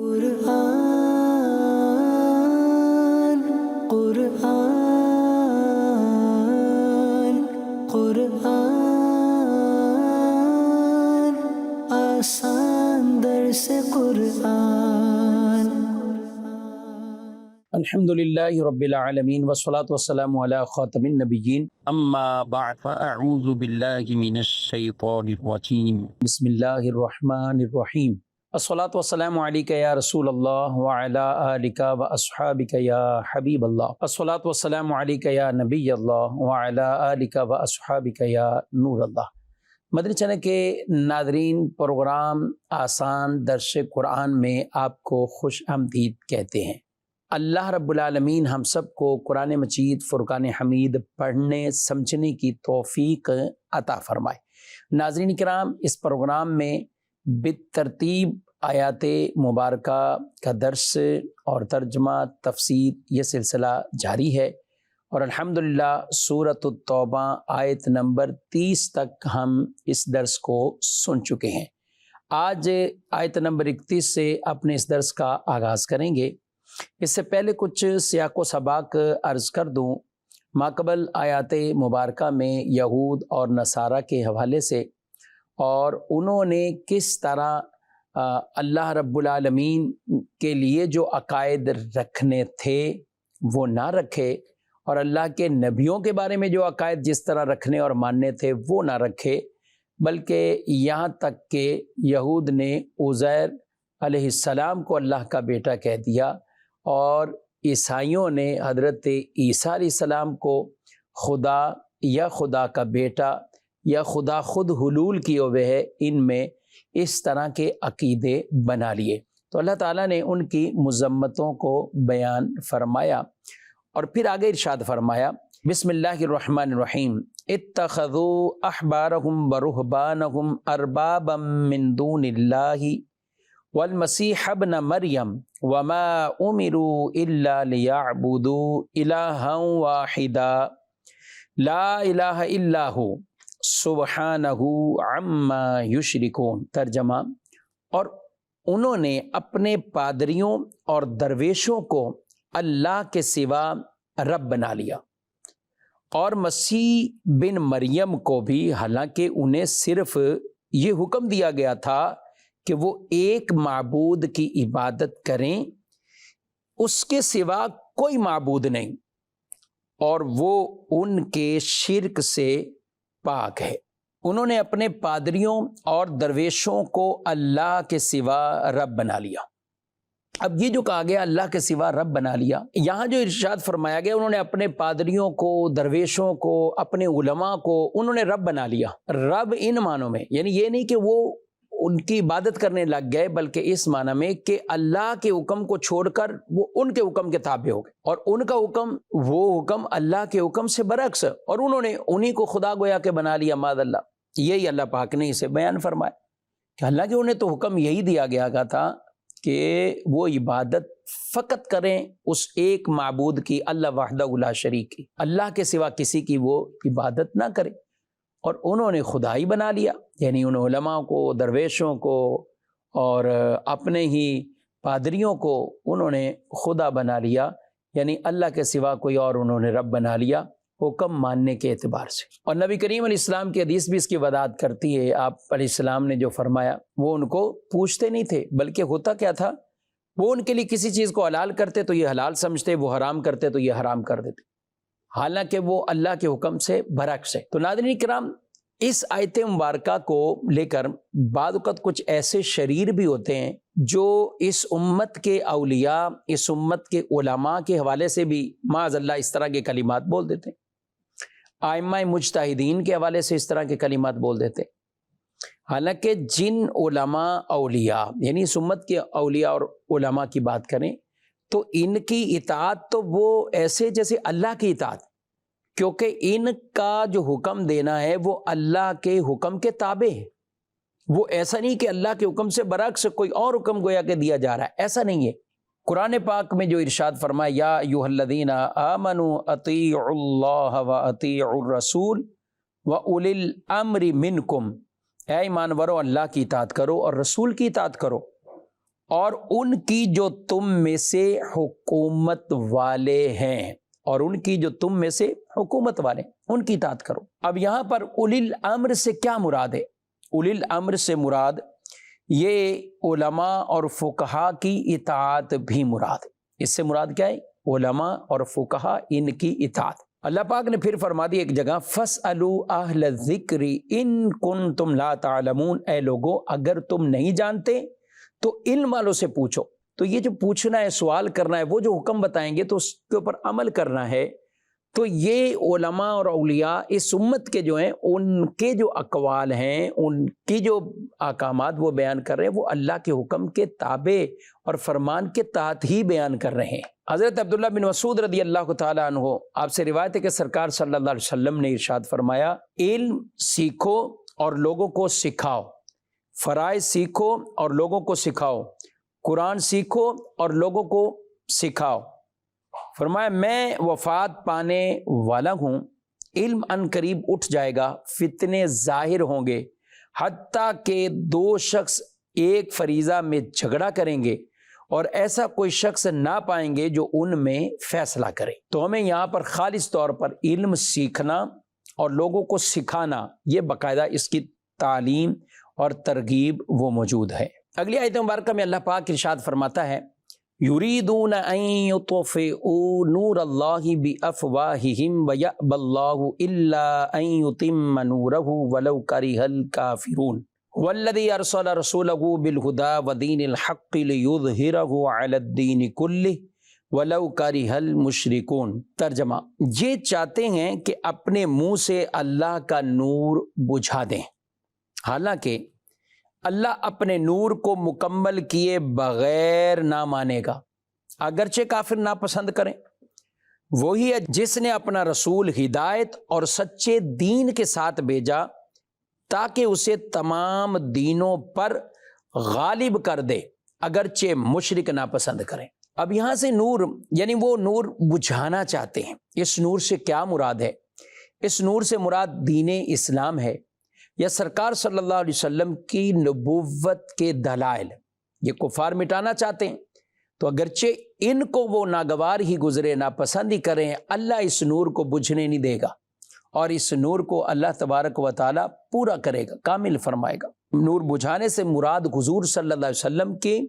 قرآن قرآن قرآن آسان درس قرآن۔ الحمدللہ رب العالمین والصلاة والسلام علی خاتم النبیین، اما بعد فاعوذ باللہ من الشیطان الرجیم، بسم اللہ الرحمن الرحیم۔ الصلاة والسلام علیک یا رسول اللہ وعلی آلک واصحابک یا حبیب اللہ، الصلاة والسلام علیک یا نبی اللہ وعلی آلک واصحابک یا نور اللہ۔ مدنی چینل کے ناظرین، پروگرام آسان درس قرآن میں آپ کو خوش آمدید کہتے ہیں۔ اللہ رب العالمین ہم سب کو قرآن مجید فرقان حمید پڑھنے سمجھنے کی توفیق عطا فرمائے۔ ناظرین کرام، اس پروگرام میں بالترتیب آیات مبارکہ کا درس اور ترجمہ تفسیر یہ سلسلہ جاری ہے، اور الحمدللہ سورۃ التوبہ آیت نمبر 30 تک ہم اس درس کو سن چکے ہیں۔ آج آیت نمبر 31 سے اپنے اس درس کا آغاز کریں گے۔ اس سے پہلے کچھ سیاق و سباق عرض کر دوں۔ ماقبل آیات مبارکہ میں یہود اور نصارہ کے حوالے سے اور انہوں نے کس طرح اللہ رب العالمین کے لیے جو عقائد رکھنے تھے وہ نہ رکھے، اور اللہ کے نبیوں کے بارے میں جو عقائد جس طرح رکھنے اور ماننے تھے وہ نہ رکھے، بلکہ یہاں تک کہ یہود نے عزیر علیہ السلام کو اللہ کا بیٹا کہہ دیا، اور عیسائیوں نے حضرت عیسیٰ علیہ السلام کو خدا یا خدا کا بیٹا یا خدا خود حلول کیے ہوئے ہے، ان میں اس طرح کے عقیدے بنا لیے۔ تو اللہ تعالیٰ نے ان کی مذمتوں کو بیان فرمایا، اور پھر آگے ارشاد فرمایا، بسم اللہ الرحمن الرحیم، اتخذوا احبارهم ورهبانهم اربابا من دون اللہ والمسیح ابن مریم وما امروا الا لیعبدوا الہا واحدا لا الہ الا ہو سبحانہ عما یشرکون۔ ترجمہ، اور انہوں نے اپنے پادریوں اور درویشوں کو اللہ کے سوا رب بنا لیا، اور مسیح بن مریم کو بھی، حالانکہ انہیں صرف یہ حکم دیا گیا تھا کہ وہ ایک معبود کی عبادت کریں، اس کے سوا کوئی معبود نہیں، اور وہ ان کے شرک سے پاک ہے۔ انہوں نے اپنے پادریوں اور درویشوں کو اللہ کے سوا رب بنا لیا۔ اب یہ جو کہا گیا اللہ کے سوا رب بنا لیا، یہاں جو ارشاد فرمایا گیا انہوں نے اپنے پادریوں کو، درویشوں کو، اپنے علماء کو انہوں نے رب بنا لیا۔ رب ان معنوں میں، یعنی یہ نہیں کہ وہ ان کی عبادت کرنے لگ گئے، بلکہ اس معنی میں کہ اللہ کے حکم کو چھوڑ کر وہ ان کے حکم کے تابع ہو گئے، اور ان کا حکم وہ حکم اللہ کے حکم سے برعکس، اور انہوں نے انہی کو خدا گویا کہ بنا لیا، معاذ اللہ۔ یہی اللہ پاک نے اسے بیان فرمایا کہ حالانکہ انہیں تو حکم یہی دیا گیا تھا کہ وہ عبادت فقط کریں اس ایک معبود کی، اللہ وحدہ لا شریک کی، اللہ کے سوا کسی کی وہ عبادت نہ کریں، اور انہوں نے خدا ہی بنا لیا، یعنی ان علماء کو، درویشوں کو اور اپنے ہی پادریوں کو انہوں نے خدا بنا لیا، یعنی اللہ کے سوا کوئی اور انہوں نے رب بنا لیا حکم ماننے کے اعتبار سے۔ اور نبی کریم علیہ السلام کی حدیث بھی اس کی وضاحت کرتی ہے۔ آپ علیہ السلام نے جو فرمایا، وہ ان کو پوچھتے نہیں تھے، بلکہ ہوتا کیا تھا، وہ ان کے لیے کسی چیز کو حلال کرتے تو یہ حلال سمجھتے، وہ حرام کرتے تو یہ حرام کر دیتے، حالانکہ وہ اللہ کے حکم سے برعکس ہے۔ تو ناظرین کرام، اس آیت مبارکہ کو لے کر بعض اوقات کچھ ایسے شریر بھی ہوتے ہیں جو اس امت کے اولیاء، اس امت کے علماء کے حوالے سے بھی معاذ اللہ اس طرح کے کلمات بول دیتے ہیں، ائمہ مجتہدین کے حوالے سے اس طرح کے کلمات بول دیتے ہیں، حالانکہ جن علماء اولیاء، یعنی اس امت کے اولیاء اور علماء کی بات کریں تو ان کی اطاعت تو وہ ایسے جیسے اللہ کی اطاعت، کیونکہ ان کا جو حکم دینا ہے وہ اللہ کے حکم کے تابع ہے، وہ ایسا نہیں کہ اللہ کے حکم سے برعکس کوئی اور حکم گویا کہ دیا جا رہا ہے، ایسا نہیں ہے۔ قرآن پاک میں جو ارشاد فرمایا، یا ایھا الذین آمنوا اطیعوا اللہ واطیعوا الرسول واولی الامر منکم، اے ایمان والو اللہ کی اطاعت کرو اور رسول کی اطاعت کرو، اور ان کی جو تم میں سے حکومت والے ہیں، اور ان کی جو تم میں سے حکومت والے ان کی اطاعت کرو۔ اب یہاں پر اولی الامر سے کیا مراد ہے؟ اولی الامر سے مراد یہ علماء اور فقہا کی اطاعت بھی مراد ہے۔ اس سے مراد کیا ہے؟ علماء اور فقہا ان کی اطاعت۔ اللہ پاک نے پھر فرما دی ایک جگہ فَاسْأَلُوا أَهْلَ الذِّكْرِ إِن كُنتُمْ لَا تَعْلَمُونَ، اے لوگو اگر تم نہیں جانتے تو علم والوں سے پوچھو۔ تو یہ جو پوچھنا ہے، سوال کرنا ہے، وہ جو حکم بتائیں گے تو اس کے اوپر عمل کرنا ہے۔ تو یہ علماء اور اولیاء اس امت کے جو ہیں، ان کے جو اقوال ہیں، ان کی جو احکامات وہ بیان کر رہے ہیں، وہ اللہ کے حکم کے تابع اور فرمان کے تحت ہی بیان کر رہے ہیں۔ حضرت عبداللہ بن مسعود رضی اللہ تعالیٰ عنہ، آپ سے روایت ہے کہ سرکار صلی اللہ علیہ وسلم نے ارشاد فرمایا، علم سیکھو اور لوگوں کو سکھاؤ، فرائض سیکھو اور لوگوں کو سکھاؤ، قرآن سیکھو اور لوگوں کو سکھاؤ۔ فرمایا میں وفات پانے والا ہوں، علم ان قریب اٹھ جائے گا، فتنے ظاہر ہوں گے، حتیٰ کہ دو شخص ایک فریضہ میں جھگڑا کریں گے اور ایسا کوئی شخص نہ پائیں گے جو ان میں فیصلہ کرے۔ تو ہمیں یہاں پر خالص طور پر علم سیکھنا اور لوگوں کو سکھانا، یہ باقاعدہ اس کی تعلیم اور ترغیب وہ موجود ہے۔ اگلی آیت مبارکہ میں اللہ پاک ارشاد فرماتا ہے، یریدون ان یطفئوا نور اللہ بافواہہم ویأبی اللہ الا ان یتم نورہ ولو کرہ الکافرون والذی ارسل رسولہ بالہدی ودین الحق لیظہرہ علی الدین کلہ ولو کرہ المشرکون۔ ترجمہ، یہ چاہتے ہیں کہ اپنے منہ سے اللہ کا نور بجھا دیں، حالانکہ اللہ اپنے نور کو مکمل کیے بغیر نہ مانے گا، اگرچہ کافر ناپسند کریں۔ وہی ہے جس نے اپنا رسول ہدایت اور سچے دین کے ساتھ بھیجا تاکہ اسے تمام دینوں پر غالب کر دے، اگرچہ مشرک ناپسند کریں۔ اب یہاں سے نور، یعنی وہ نور بجھانا چاہتے ہیں۔ اس نور سے کیا مراد ہے؟ اس نور سے مراد دین اسلام ہے، یا سرکار صلی اللہ علیہ وسلم کی نبوت کے دلائل۔ یہ کفار مٹانا چاہتے ہیں، تو اگرچہ ان کو وہ ناگوار ہی گزرے، ناپسند ہی کریں، اللہ اس نور کو بجھنے نہیں دے گا، اور اس نور کو اللہ تبارک و تعالیٰ پورا کرے گا، کامل فرمائے گا۔ نور بجھانے سے مراد حضور صلی اللہ علیہ وسلم کی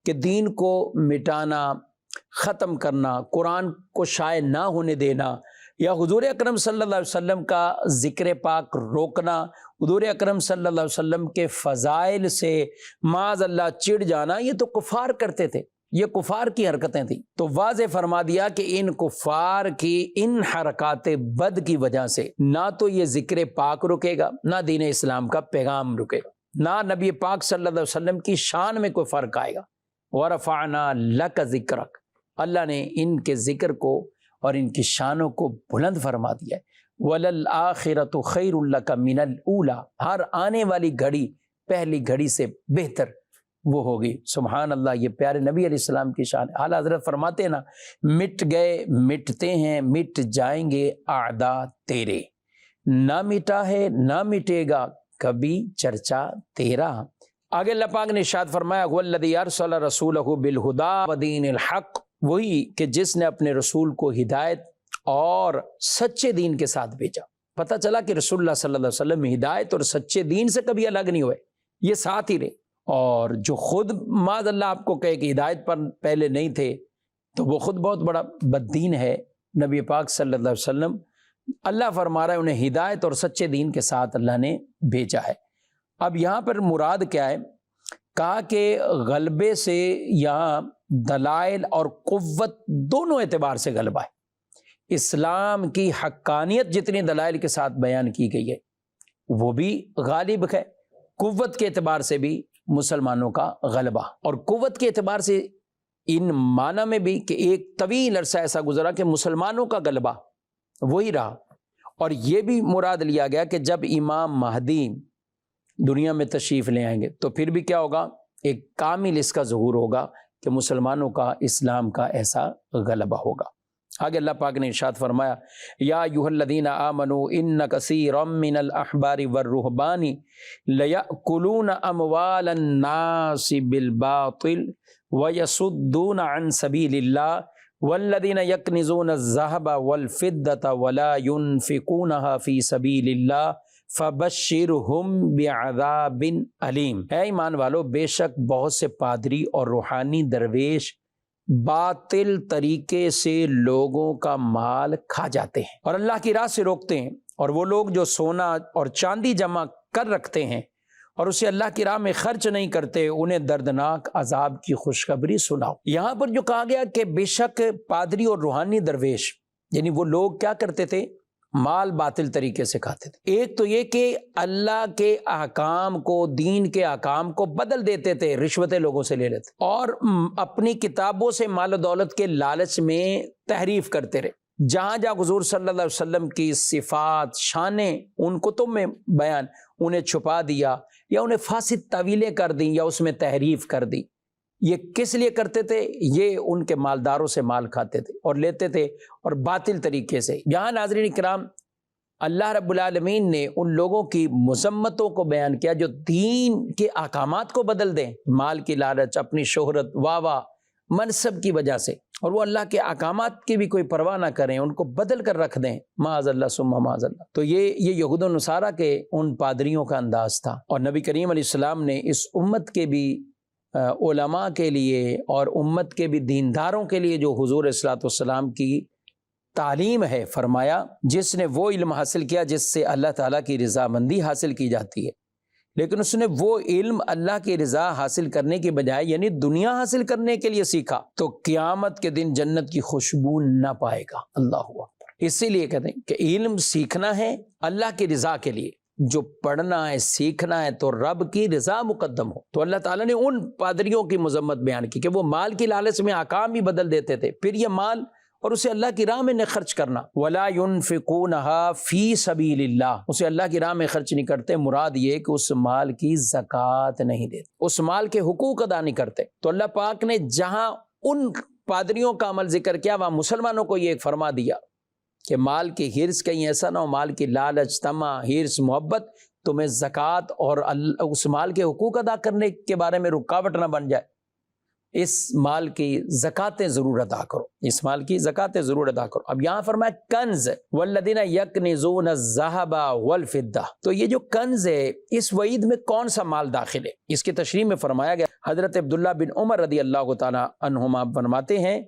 کہ دین کو مٹانا، ختم کرنا، قرآن کو شائع نہ ہونے دینا، یا حضور اکرم صلی اللہ علیہ وسلم کا ذکر پاک روکنا، حضور اکرم صلی اللہ علیہ وسلم کے فضائل سے معاذ اللہ چڑ جانا، یہ تو کفار کرتے تھے، یہ کفار کی حرکتیں تھیں۔ تو واضح فرما دیا کہ ان کفار کی ان حرکات بد کی وجہ سے نہ تو یہ ذکر پاک رکے گا، نہ دین اسلام کا پیغام رکے گا، نہ نبی پاک صلی اللہ علیہ وسلم کی شان میں کوئی فرق آئے گا۔ وَرَفَعْنَا لَكَ ذِكْرَكَ، اللہ نے ان کے ذکر کو اور ان کی شانوں کو بلند فرما دیا ہے۔ وَلَلْآخِرَةُ خَيْرٌ لَكَ مِنَ الْأُولَى، ہر آنے والی گھڑی پہلی گھڑی سے بہتر وہ ہوگی۔ سبحان اللہ، یہ پیارے نبی علیہ السلام کی شان ہے۔ اعلیٰ حضرت فرماتے ہیں نا، مٹ گئے مٹتے ہیں، مٹ جائیں گے اعداء تیرے، نہ مٹا ہے نہ مٹے گا کبھی چرچا تیرا۔ آگے اللہ پاک نے ارشاد فرمایا، وَالَّذِي أَرْسَلَ رَسُولَهُ بِالْهُدَى وَدِينِ الْحَقِّ، وہی کہ جس نے اپنے رسول کو ہدایت اور سچے دین کے ساتھ بھیجا۔ پتہ چلا کہ رسول اللہ صلی اللہ علیہ وسلم ہدایت اور سچے دین سے کبھی الگ نہیں ہوئے، یہ ساتھ ہی رہے۔ اور جو خود معاذ اللہ آپ کو کہے کہ ہدایت پر پہلے نہیں تھے، تو وہ خود بہت بڑا بددین ہے۔ نبی پاک صلی اللہ علیہ وسلم، اللہ فرما رہا ہے انہیں ہدایت اور سچے دین کے ساتھ اللہ نے بھیجا ہے۔ اب یہاں پر مراد کیا ہے؟ کہا کہ غلبے سے یہاں دلائل اور قوت دونوں اعتبار سے غلبہ ہے۔ اسلام کی حقانیت جتنی دلائل کے ساتھ بیان کی گئی ہے وہ بھی غالب ہے، قوت کے اعتبار سے بھی مسلمانوں کا غلبہ، اور قوت کے اعتبار سے ان معنی میں بھی کہ ایک طویل عرصہ ایسا گزرا کہ مسلمانوں کا غلبہ وہی رہا، اور یہ بھی مراد لیا گیا کہ جب امام مہدی دنیا میں تشریف لے آئیں گے تو پھر بھی کیا ہوگا؟ ایک کامل اس کا ظہور ہوگا کہ مسلمانوں کا، اسلام کا ایسا غلبہ ہوگا۔ آگے اللہ پاک نے ارشاد فرمایا یا ایھا الذین آمنوا ان کثیرا من الاحبار والرہبان لیأکلون اموال الناس بالباطل ویصدون عن سبیل اللہ والذین یکنزون الذہب والفضة ولا ينفقونها فی سبیل اللہ فبشرہم بعذاب علیم۔ اے ایمان والو، بے شک بہت سے پادری اور روحانی درویش باطل طریقے سے لوگوں کا مال کھا جاتے ہیں اور اللہ کی راہ سے روکتے ہیں، اور وہ لوگ جو سونا اور چاندی جمع کر رکھتے ہیں اور اسے اللہ کی راہ میں خرچ نہیں کرتے، انہیں دردناک عذاب کی خوشخبری سناؤ۔ یہاں پر جو کہا گیا کہ بے شک پادری اور روحانی درویش، یعنی وہ لوگ کیا کرتے تھے؟ مال باطل طریقے سے کھاتے تھے۔ ایک تو یہ کہ اللہ کے احکام کو، دین کے احکام کو بدل دیتے تھے، رشوتیں لوگوں سے لے لیتے، اور اپنی کتابوں سے مال و دولت کے لالچ میں تحریف کرتے رہے۔ جہاں جہاں حضور صلی اللہ علیہ وسلم کی صفات، شانیں ان کتب میں بیان، انہیں چھپا دیا یا انہیں فاسد تعویلیں کر دیں یا اس میں تحریف کر دی۔ یہ کس لیے کرتے تھے؟ یہ ان کے مالداروں سے مال کھاتے تھے اور لیتے تھے، اور باطل طریقے سے۔ یہاں ناظرین کرام، اللہ رب العالمین نے ان لوگوں کی مذمتوں کو بیان کیا جو دین کے احکامات کو بدل دیں، مال کی لالچ، اپنی شہرت، واہ منصب کی وجہ سے، اور وہ اللہ کے احکامات کی بھی کوئی پرواہ نہ کریں، ان کو بدل کر رکھ دیں، معاذ اللہ ثم معاذ اللہ۔ تو یہ یہود و نصارہ کے ان پادریوں کا انداز تھا، اور نبی کریم علیہ السلام نے اس امت کے بھی علماء کے لیے اور امت کے بھی دینداروں کے لیے جو حضور صلی اللہ علیہ وسلم کی تعلیم ہے، فرمایا جس نے وہ علم حاصل کیا جس سے اللہ تعالیٰ کی رضامندی حاصل کی جاتی ہے، لیکن اس نے وہ علم اللہ کی رضا حاصل کرنے کی بجائے یعنی دنیا حاصل کرنے کے لیے سیکھا، تو قیامت کے دن جنت کی خوشبو نہ پائے گا۔ اللہ اکبر۔ اسی لیے کہتے ہیں کہ علم سیکھنا ہے اللہ کی رضا کے لیے، جو پڑھنا ہے، سیکھنا ہے تو رب کی رضا مقدم ہو۔ تو اللہ تعالیٰ نے ان پادریوں کی مذمت بیان کی کہ وہ مال کی لالچ میں احکام بھی بدل دیتے تھے، پھر یہ مال اور اسے اللہ کی راہ میں نہ خرچ کرنا، وَلَا يُنْفِقُونَهَا فِي سَبِيلِ اللَّهِ، اسے اللہ کی راہ میں خرچ نہیں کرتے، مراد یہ کہ اس مال کی زکوٰۃ نہیں دیتے، اس مال کے حقوق ادا نہیں کرتے۔ تو اللہ پاک نے جہاں ان پادریوں کا عمل ذکر کیا، وہاں مسلمانوں کو یہ فرما دیا کہ مال کی حرص کہیں ایسا نہ ہو، مال کی لالچ، طمع، حرص، محبت تمہیں زکوٰۃ اور اس مال کے حقوق ادا کرنے کے بارے میں رکاوٹ نہ بن جائے۔ اس مال کی زکاتیں ضرور ادا کرو، اس مال کی زکاتیں ضرور ادا کرو۔ اب یہاں فرمایا کنز، والذین یکنزون الذھب والفضہ، تو یہ جو کنز ہے اس وعید میں کون سا مال داخل ہے؟ اس کی تشریح میں فرمایا گیا، حضرت عبداللہ بن عمر رضی اللہ تعالی عنہما فرماتے ہیں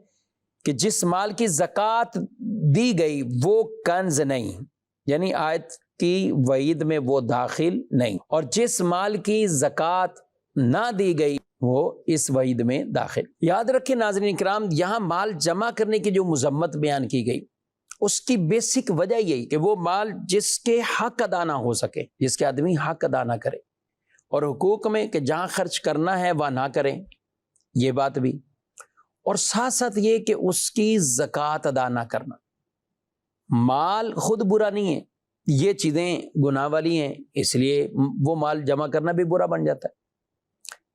کہ جس مال کی زکوٰۃ دی گئی وہ کنز نہیں، یعنی آیت کی وعید میں وہ داخل نہیں، اور جس مال کی زکوٰۃ نہ دی گئی وہ اس وعید میں داخل۔ یاد رکھیں ناظرین کرام، یہاں مال جمع کرنے کی جو مذمت بیان کی گئی، اس کی بیسک وجہ یہی کہ وہ مال جس کے حق ادا نہ ہو سکے، جس کے آدمی حق ادا نہ کرے، اور حقوق میں کہ جہاں خرچ کرنا ہے وہاں نہ کریں، یہ بات بھی، اور ساتھ ساتھ یہ کہ اس کی زکوٰۃ ادا نہ کرنا۔ مال خود برا نہیں ہے، یہ چیزیں گناہ والی ہیں، اس لیے وہ مال جمع کرنا بھی برا بن جاتا ہے،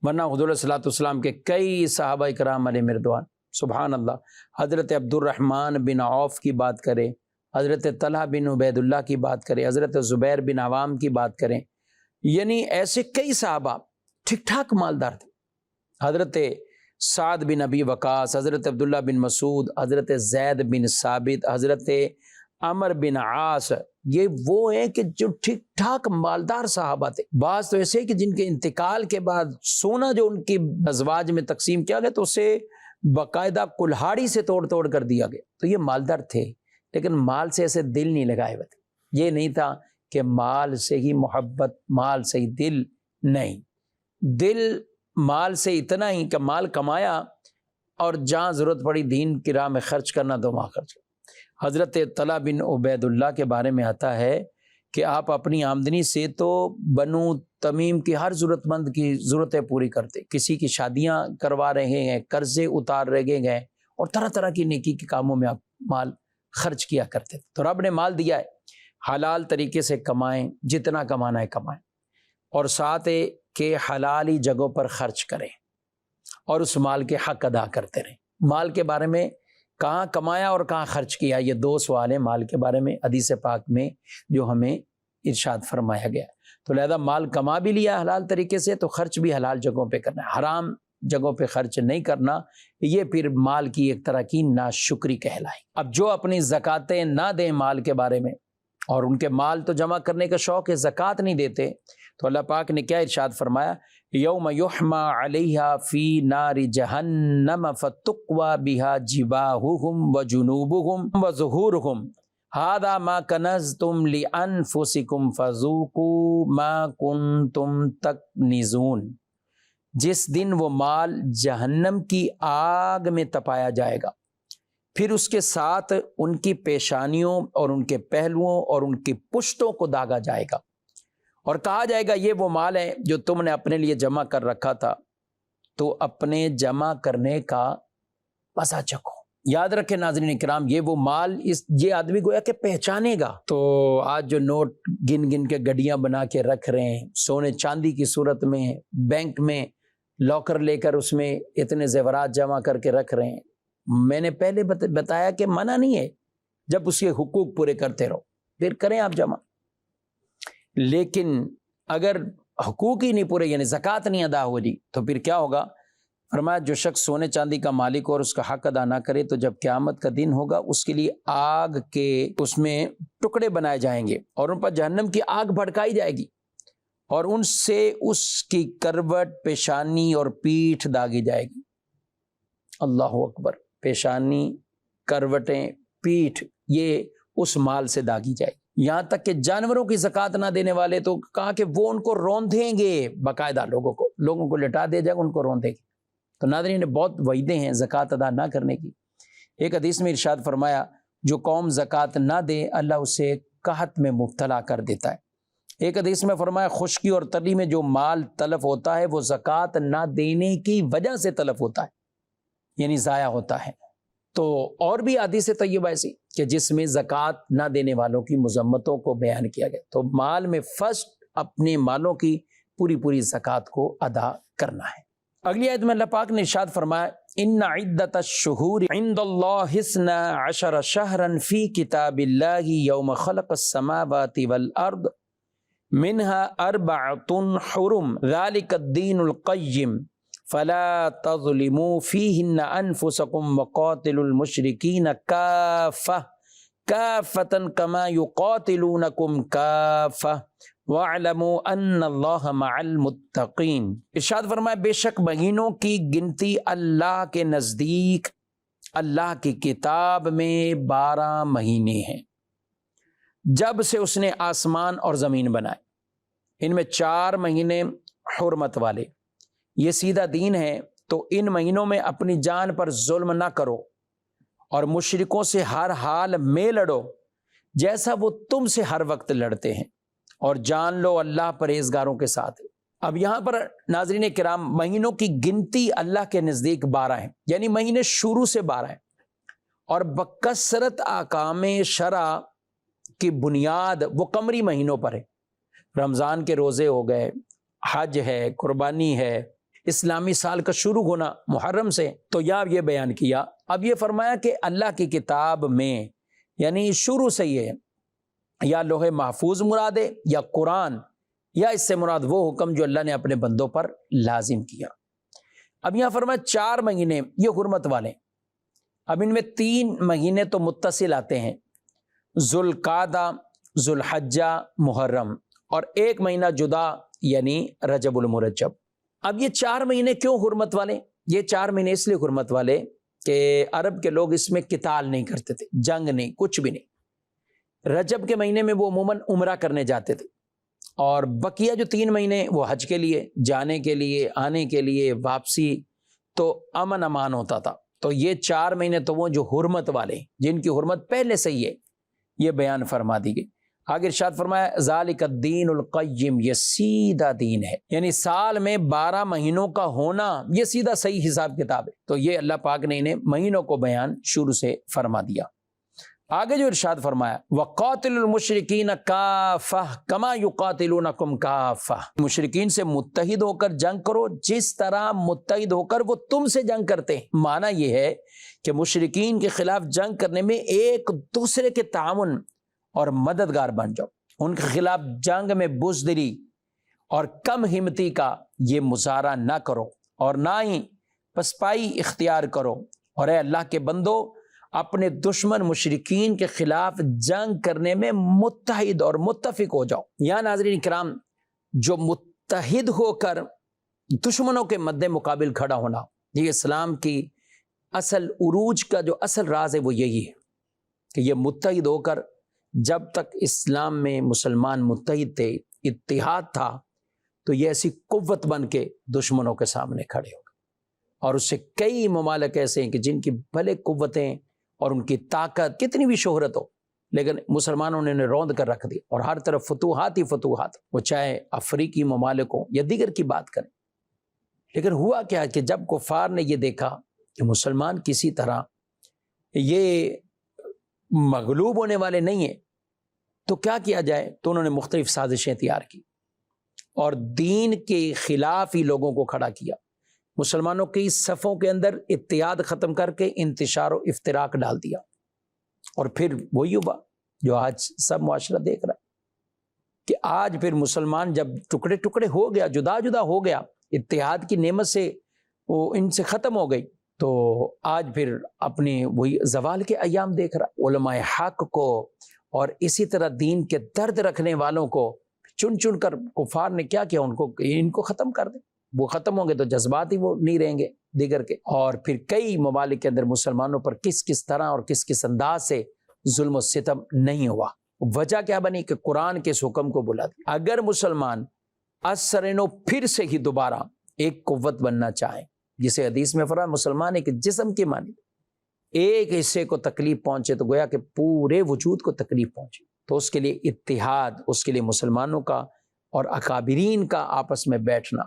ورنہ حضور صلی اللہ علیہ وسلم کے کئی صحابہ کرام علیہ مردوان، سبحان اللہ، حضرت عبد الرحمن بن عوف کی بات کریں، حضرت طلحہ بن عبید اللہ کی بات کریں، حضرت زبیر بن عوام کی بات کریں، یعنی ایسے کئی صحابہ ٹھیک ٹھاک مالدار تھے، حضرت سعد بن ابی وقاص، حضرت عبداللہ بن مسعود، حضرت زید بن ثابت، حضرت عمر بن عاص، یہ وہ ہیں کہ جو ٹھیک ٹھاک مالدار صحابہ تھے۔ بعض تو ایسے کہ جن کے انتقال کے بعد سونا جو ان کی ازواج میں تقسیم کیا گیا تو اسے باقاعدہ کلہاڑی سے توڑ توڑ کر دیا گیا، تو یہ مالدار تھے، لیکن مال سے ایسے دل نہیں لگائے ہوئے تھے، یہ نہیں تھا کہ مال سے ہی محبت، مال سے ہی دل، نہیں، دل مال سے اتنا ہی کہ مال کمایا اور جہاں ضرورت پڑی دین کی راہ میں خرچ کرنا تو وہاں خرچ کرنا۔ حضرت طلحہ بن عبید اللہ کے بارے میں آتا ہے کہ آپ اپنی آمدنی سے تو بنو تمیم کی ہر ضرورت مند کی ضرورتیں پوری کرتے، کسی کی شادیاں کروا رہے ہیں، قرضے اتار رہے گئے، اور طرح طرح کی نیکی کے کاموں میں آپ مال خرچ کیا کرتے تھے۔ تو رب نے مال دیا ہے، حلال طریقے سے کمائیں، جتنا کمانا ہے کمائیں، اور ساتھ ہے کہ حلالی جگہوں پر خرچ کریں اور اس مال کے حق ادا کرتے رہیں۔ مال کے بارے میں کہاں کمایا اور کہاں خرچ کیا؟ یہ دو سوال ہیں مال کے بارے میں حدیث پاک میں جو ہمیں ارشاد فرمایا گیا. تو لہذا مال کما بھی لیا حلال طریقے سے تو خرچ بھی حلال جگہوں پہ کرنا ہے، حرام جگہوں پہ خرچ نہیں کرنا. یہ پھر مال کی ایک طرح کی ناشکری کہلائے. اب جو اپنی زکاتیں نہ دیں مال کے بارے میں، اور ان کے مال تو جمع کرنے کا شوق ہے، زکوٰۃ نہیں دیتے، تو اللہ پاک نے کیا ارشاد فرمایا؟ یوم یحمى علیہا فی نار جہنم فتقوی بہا جباہہم وجنوبہم وظہورہم ھذا ما کنزتم لانفسکم فذوقوا ما کنتم تکنزون. جس دن وہ مال جہنم کی آگ میں تپایا جائے گا، پھر اس کے ساتھ ان کی پیشانیوں اور ان کے پہلوؤں اور ان کی پشتوں کو داغا جائے گا، اور کہا جائے گا یہ وہ مال ہے جو تم نے اپنے لیے جمع کر رکھا تھا، تو اپنے جمع کرنے کا مزہ چکھو. یاد رکھیں ناظرین کرام، یہ وہ مال یہ آدمی گویا کہ پہچانے گا. تو آج جو نوٹ گن گن کے گڈیاں بنا کے رکھ رہے ہیں سونے چاندی کی صورت میں، بینک میں لاکر لے کر اس میں اتنے زیورات جمع کر کے رکھ رہے ہیں، میں نے پہلے بتایا کہ منع نہیں ہے، جب اس کے حقوق پورے کرتے رہو پھر کریں آپ جمع. لیکن اگر حقوق ہی نہیں پورے، یعنی زکوٰۃ نہیں ادا ہو رہی، تو پھر کیا ہوگا؟ فرمایا جو شخص سونے چاندی کا مالک اور اس کا حق ادا نہ کرے تو جب قیامت کا دن ہوگا اس کے لیے آگ کے اس میں ٹکڑے بنائے جائیں گے اور ان پر جہنم کی آگ بھڑکائی جائے گی، اور ان سے اس کی کروٹ، پیشانی اور پیٹھ داغی جائے گی. اللہ اکبر. پیشانی، کروٹیں، پیٹھ، یہ اس مال سے داغی جائے گی. یہاں تک کہ جانوروں کی زکوٰۃ نہ دینے والے تو کہا کہ وہ ان کو روندیں گے، باقاعدہ لوگوں کو لٹا دیا جائے گا، ان کو روندیں گے. تو ناظرین نے بہت وعیدیں ہیں زکوٰۃ ادا نہ کرنے کی. ایک حدیث میں ارشاد فرمایا جو قوم زکوٰۃ نہ دے اللہ اسے قحط میں مبتلا کر دیتا ہے. ایک حدیث میں فرمایا خشکی اور تری میں جو مال تلف ہوتا ہے وہ زکوٰۃ نہ دینے کی وجہ سے تلف ہوتا ہے، یعنی ضائع ہوتا ہے. تو اور بھی حدیث طیبہ ایسی کہ جس میں زکوٰۃ نہ دینے والوں کی مذمتوں کو بیان کیا گیا. تو مال میں فرسٹ اپنے مالوں کی پوری زکوٰۃ کو ادا کرنا ہے. اگلی آیت میں اللہ پاک نے ارشاد فرمایا ان عدت الشہور عند اللہ 12 شہرا فی کتاب اللہ یوم خلق السماوات والارض منها 4 حرم ذلك الدین القیم فلا تظلموا فیہن انفسکم وقاتلوا المشرکین کافۃ کما یقاتلونکم کافۃ وَاعْلَمُوا أَنَّ اللَّهَ مَعَ الْمُتَّقِينَ. ارشاد فرمائے بے شک مہینوں کی گنتی اللہ کے نزدیک اللہ کی کتاب میں 12 مہینے ہیں جب سے اس نے آسمان اور زمین بنائے. ان میں 4 مہینے حرمت والے، یہ سیدھا دین ہے. تو ان مہینوں میں اپنی جان پر ظلم نہ کرو اور مشرکوں سے ہر حال میں لڑو جیسا وہ تم سے ہر وقت لڑتے ہیں، اور جان لو اللہ پرہیزگاروں کے ساتھ ہے. اب یہاں پر ناظرین کرام مہینوں کی گنتی اللہ کے نزدیک 12 ہیں، یعنی مہینے شروع سے 12 ہیں، اور بکثرت احکام شرع کی بنیاد وہ قمری مہینوں پر ہے. رمضان کے روزے ہو گئے، حج ہے، قربانی ہے، اسلامی سال کا شروع ہونا محرم سے. تو یہ بیان کیا. اب یہ فرمایا کہ اللہ کی کتاب میں یعنی شروع سے یہ ہے، یا لوح محفوظ مراد ہے یا قرآن، یا اس سے مراد وہ حکم جو اللہ نے اپنے بندوں پر لازم کیا. اب یہاں فرمایا 4 مہینے یہ حرمت والے. اب ان میں 3 مہینے تو متصل آتے ہیں، ذوالقعدہ، ذوالحجہ، محرم، اور 1 مہینہ جدا یعنی رجب المرجب. اب یہ 4 مہینے کیوں حرمت والے؟ یہ 4 مہینے اس لیے حرمت والے کہ عرب کے لوگ اس میں قتال نہیں کرتے تھے، جنگ نہیں، کچھ بھی نہیں. رجب کے مہینے میں وہ عموماً عمرہ کرنے جاتے تھے، اور بقیہ جو 3 مہینے وہ حج کے لیے، جانے کے لیے، آنے کے لیے، واپسی، تو امن امان ہوتا تھا. تو یہ 4 مہینے تو وہ جو حرمت والے جن کی حرمت پہلے سے ہی ہے، یہ بیان فرما دی گئی. آگے ارشاد فرمایا ذالک الدین القیم، یہ سیدھا دین ہے، یعنی سال میں 12 مہینوں کا ہونا یہ سیدھا صحیح حساب کتاب ہے. تو یہ اللہ پاک نے انہیں مہینوں کو بیان شروع سے فرما دیا. آگے جو ارشاد فرمایا وَقَاتِلُوا الْمُشْرِكِينَ كَافَّةً كَمَا يُقَاتِلُونَكُمْ كَافَّةً، مشرکین سے متحد ہو کر جنگ کرو جس طرح متحد ہو کر وہ تم سے جنگ کرتے ہیں۔ معنی یہ ہے کہ مشرکین کے خلاف جنگ کرنے میں ایک دوسرے کے تعاون اور مددگار بن جاؤ، ان کے خلاف جنگ میں بزدلی اور کم ہمتی کا یہ مظاہرہ نہ کرو اور نہ ہی پسپائی اختیار کرو، اور اے اللہ کے بندو اپنے دشمن مشرکین کے خلاف جنگ کرنے میں متحد اور متفق ہو جاؤ۔ یا ناظرین کرام، جو متحد ہو کر دشمنوں کے مد مقابل کھڑا ہونا، یہ اسلام کی اصل عروج کا جو اصل راز ہے وہ یہی ہے کہ یہ متحد ہو کر، جب تک اسلام میں مسلمان متحد تھے، اتحاد تھا، تو یہ ایسی قوت بن کے دشمنوں کے سامنے کھڑے ہو گئے۔ اور اس سے کئی ممالک ایسے ہیں کہ جن کی بھلے قوتیں اور ان کی طاقت کتنی بھی شہرت ہو، لیکن مسلمانوں نے انہیں روند کر رکھ دی، اور ہر طرف فتوحات ہی فتوحات، وہ چاہے افریقی ممالک ہوں یا دیگر کی بات کریں۔ لیکن ہوا کیا کہ جب کفار نے یہ دیکھا کہ مسلمان کسی طرح یہ مغلوب ہونے والے نہیں ہیں، تو کیا کیا جائے، تو انہوں نے مختلف سازشیں تیار کی اور دین کے خلاف ہی لوگوں کو کھڑا کیا، مسلمانوں کی صفوں کے اندر اتحاد ختم کر کے انتشار و افتراق ڈال دیا، اور پھر وہی ہوا جو آج سب معاشرہ دیکھ رہا ہے کہ آج پھر مسلمان جب ٹکڑے ٹکڑے ہو گیا، جدا جدا ہو گیا، اتحاد کی نعمت سے وہ ان سے ختم ہو گئی، تو آج پھر اپنے وہی زوال کے ایام دیکھ رہا۔ علماء حق کو اور اسی طرح دین کے درد رکھنے والوں کو چن چن کر کفار نے کیا کیا، ان کو ختم کر دیں، وہ ختم ہوں گے تو جذبات ہی وہ نہیں رہیں گے دیگر کے، اور پھر کئی ممالک کے اندر مسلمانوں پر کس طرح اور کس انداز سے ظلم و ستم نہیں ہوا۔ وجہ کیا بنی کہ قرآن کے اس حکم کو بلا دیا۔ اگر مسلمان ازسرنو پھر سے ہی دوبارہ ایک قوت بننا چاہیں، جسے حدیث میں فرمایا مسلمان ایک جسم کی مانی، ایک حصے کو تکلیف پہنچے تو گویا کہ پورے وجود کو تکلیف پہنچے، تو اس کے لیے اتحاد، اس کے لیے مسلمانوں کا اور اکابرین کا آپس میں بیٹھنا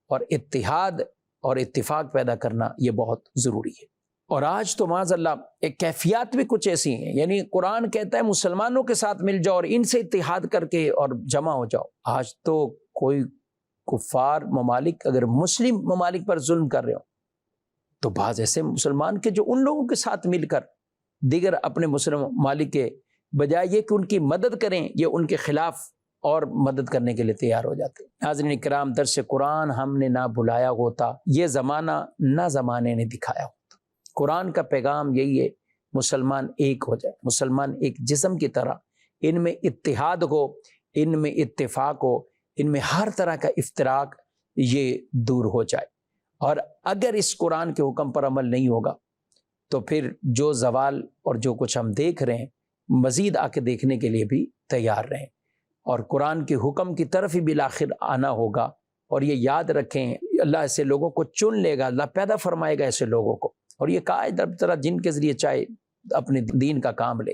اور اتحاد اور اتفاق پیدا کرنا یہ بہت ضروری ہے۔ اور آج تو معاذ اللہ ایک کیفیات بھی کچھ ایسی ہیں، یعنی قرآن کہتا ہے مسلمانوں کے ساتھ مل جاؤ اور ان سے اتحاد کر کے اور جمع ہو جاؤ۔ آج تو کوئی کفار ممالک اگر مسلم ممالک پر ظلم کر رہے ہو تو بعض ایسے مسلمان کے جو ان لوگوں کے ساتھ مل کر دیگر اپنے مسلم ممالک کے بجائے یہ کہ ان کی مدد کریں، یہ ان کے خلاف اور مدد کرنے کے لیے تیار ہو جاتے ہیں۔ ناظرین کرام، درس قرآن ہم نے نہ بھلایا ہوتا، یہ زمانہ نہ زمانے نے دکھایا ہوتا۔ قرآن کا پیغام یہی ہے، مسلمان ایک ہو جائے، مسلمان ایک جسم کی طرح، ان میں اتحاد ہو، ان میں اتفاق ہو، ان میں ہر طرح کا افتراق یہ دور ہو جائے۔ اور اگر اس قرآن کے حکم پر عمل نہیں ہوگا تو پھر جو زوال اور جو کچھ ہم دیکھ رہے ہیں مزید آ کے دیکھنے کے لیے بھی تیار رہیں، اور قرآن کے حکم کی طرف ہی بالآخر آنا ہوگا۔ اور یہ یاد رکھیں، اللہ ایسے لوگوں کو چن لے گا، اللہ پیدا فرمائے گا ایسے لوگوں کو، اور یہ کہا ہے طرح جن کے ذریعے چاہے اپنے دین کا کام لے۔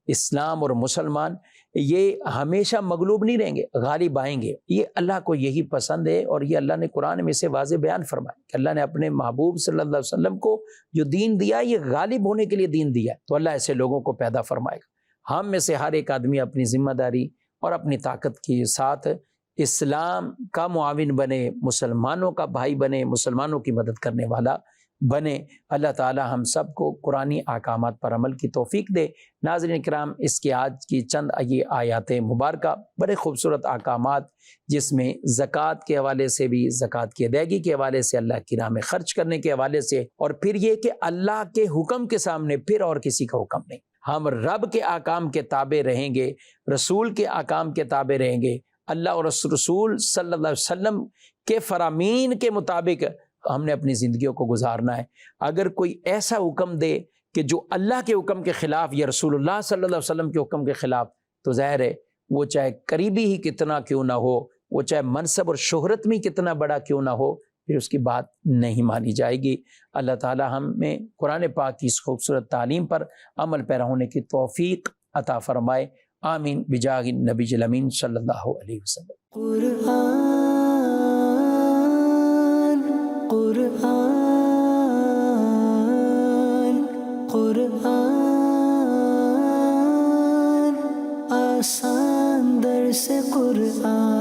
اسلام اور مسلمان یہ ہمیشہ مغلوب نہیں رہیں گے، غالب آئیں گے، یہ اللہ کو یہی پسند ہے، اور یہ اللہ نے قرآن میں سے واضح بیان فرمایا کہ اللہ نے اپنے محبوب صلی اللہ علیہ وسلم کو جو دین دیا ہے یہ غالب ہونے کے لیے دین دیا ہے، تو اللہ ایسے لوگوں کو پیدا فرمائے گا۔ ہم میں سے ہر ایک آدمی اپنی ذمہ داری اور اپنی طاقت کے ساتھ اسلام کا معاون بنے، مسلمانوں کا بھائی بنے، مسلمانوں کی مدد کرنے والا بنے۔ اللہ تعالی ہم سب کو قرآنی احکامات پر عمل کی توفیق دے۔ ناظرین کرام، اس کی آج کی چند یہ آیات مبارکہ بڑے خوبصورت احکامات، جس میں زکوٰۃ کے حوالے سے بھی، زکوٰۃ کی ادائیگی کے حوالے سے، اللہ کی راہ میں خرچ کرنے کے حوالے سے، اور پھر یہ کہ اللہ کے حکم کے سامنے پھر اور کسی کا حکم نہیں، ہم رب کے احکام کے تابع رہیں گے، رسول کے احکام کے تابع رہیں گے، اللہ اور رسول صلی اللہ علیہ وسلم کے فرامین کے مطابق ہم نے اپنی زندگیوں کو گزارنا ہے۔ اگر کوئی ایسا حکم دے کہ جو اللہ کے حکم کے خلاف یا رسول اللہ صلی اللہ علیہ وسلم کے حکم کے خلاف، تو ظاہر ہے وہ چاہے قریبی ہی کتنا کیوں نہ ہو، وہ چاہے منصب اور شہرت میں کتنا بڑا کیوں نہ ہو، پھر اس کی بات نہیں مانی جائے گی۔ اللہ تعالی ہمیں قرآن پاک کی اس خوبصورت تعلیم پر عمل پیرا ہونے کی توفیق عطا فرمائے، آمین بجاہ نبی الامین صلی اللہ علیہ وسلم۔ قرآن آسان درس قرآن